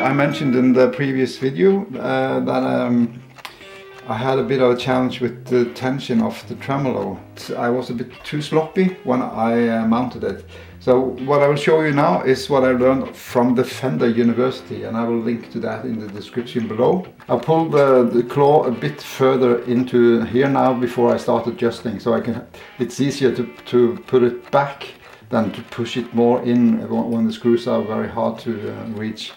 I mentioned in the previous video that I had a bit of a challenge with the tension of the tremolo. I was a bit too sloppy when I mounted it. So what I will show you now is what I learned from the Fender University, and I will link to that in the description below. I pulled the claw a bit further into here now before I start adjusting, so it's easier to put it back than to push it more in when the screws are very hard to reach.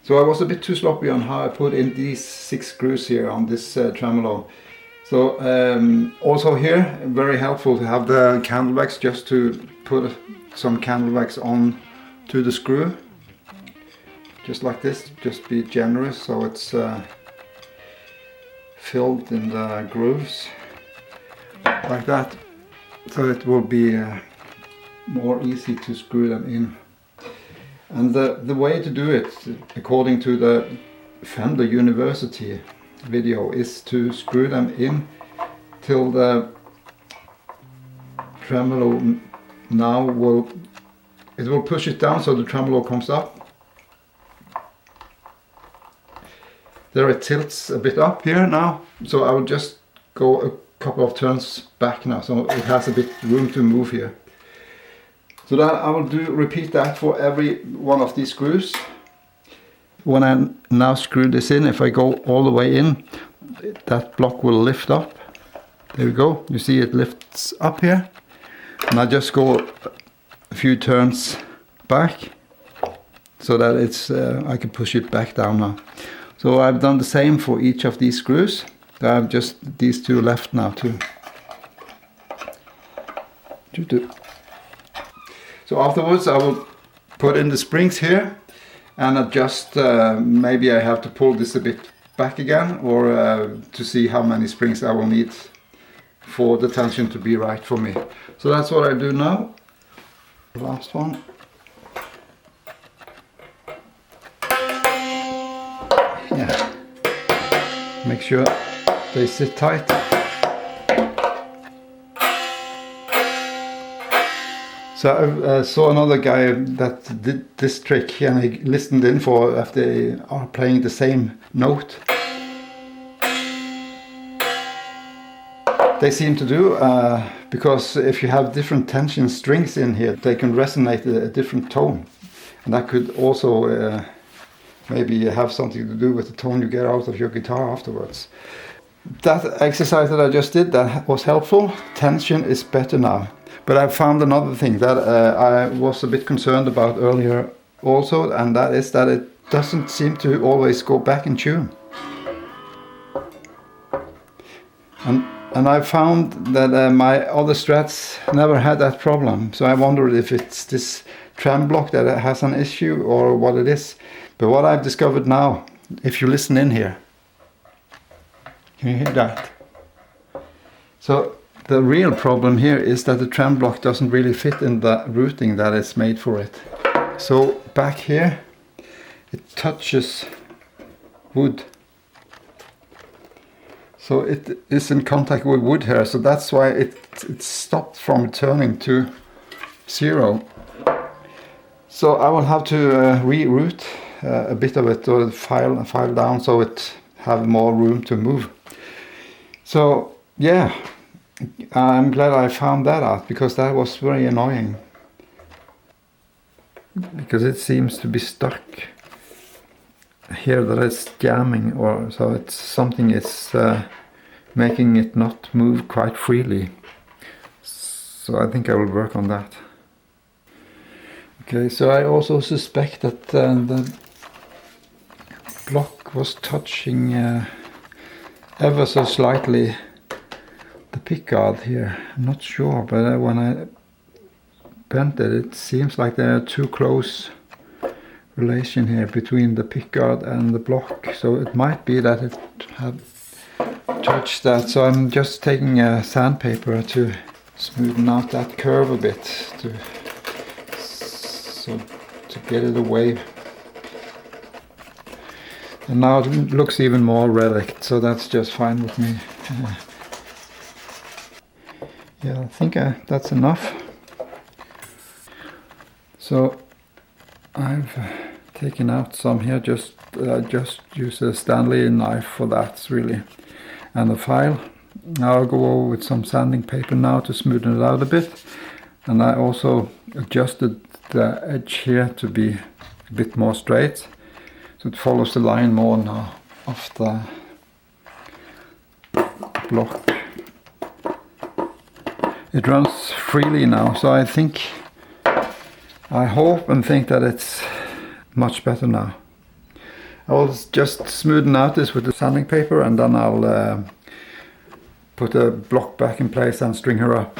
So I was a bit too sloppy on how I put in these 6 screws here on this tremolo. So also here, very helpful to have the candle wax, just to put some candle wax on to the screw. Just like this, just be generous so it's filled in the grooves. Like that. So it will be more easy to screw them in. And the way to do it, according to the Fender University video, is to screw them in till the tremolo now will push it down so the tremolo comes up. There it tilts a bit up here now, so I will just go a couple of turns back now, so it has a bit room to move here. So that I will repeat that for every one of these screws. When I now screw this in, if I go all the way in, that block will lift up. There we go, you see it lifts up here. And I just go a few turns back so that it's I can push it back down now. So I've done the same for each of these screws. I have just these 2 left now to do. So afterwards I will put in the springs here and adjust, maybe I have to pull this a bit back again, or to see how many springs I will need for the tension to be right for me. So that's what I do now. The last one. Yeah. Make sure they sit tight. So I saw another guy that did this trick, and he listened in for if they are playing the same note. They seem to do, because if you have different tension strings in here, they can resonate a different tone. And that could also maybe have something to do with the tone you get out of your guitar afterwards. That exercise that I just did, that was helpful. Tension is better now. But I found another thing that I was a bit concerned about earlier also, and that is that it doesn't seem to always go back in tune. And I found that my other Strats never had that problem, so I wondered if it's this Trem block that has an issue or what it is. But what I've discovered now, if you listen in here, can you hear that? So the real problem here is that the Trem block doesn't really fit in the routing that is made for it. So back here it touches wood. So it is in contact with wood here, so that's why it stopped from turning to 0. So I will have to reroute a bit of it, or file down so it have more room to move. So yeah, I'm glad I found that out, because that was very annoying. Because it seems to be stuck here, that it's jamming, or so it's something is making it not move quite freely. So I think I will work on that. Okay, so I also suspect that the block was touching ever so slightly the pickguard here. I'm not sure, but when I bent it, it seems like there are too close relation here between the pickguard and the block, so it might be that it had touched that. So I'm just taking a sandpaper to smoothen out that curve a bit, to get it away. And now it looks even more relic, so that's just fine with me. Yeah, I think that's enough. So I've taking out some here. Just use a Stanley knife for that, really. And the file. I'll go over with some sanding paper now to smoothen it out a bit. And I also adjusted the edge here to be a bit more straight, so it follows the line more now of the block. It runs freely now, so I hope and think that it's much better now. I will just smoothen out this with the sanding paper, and then I'll put the block back in place and string her up.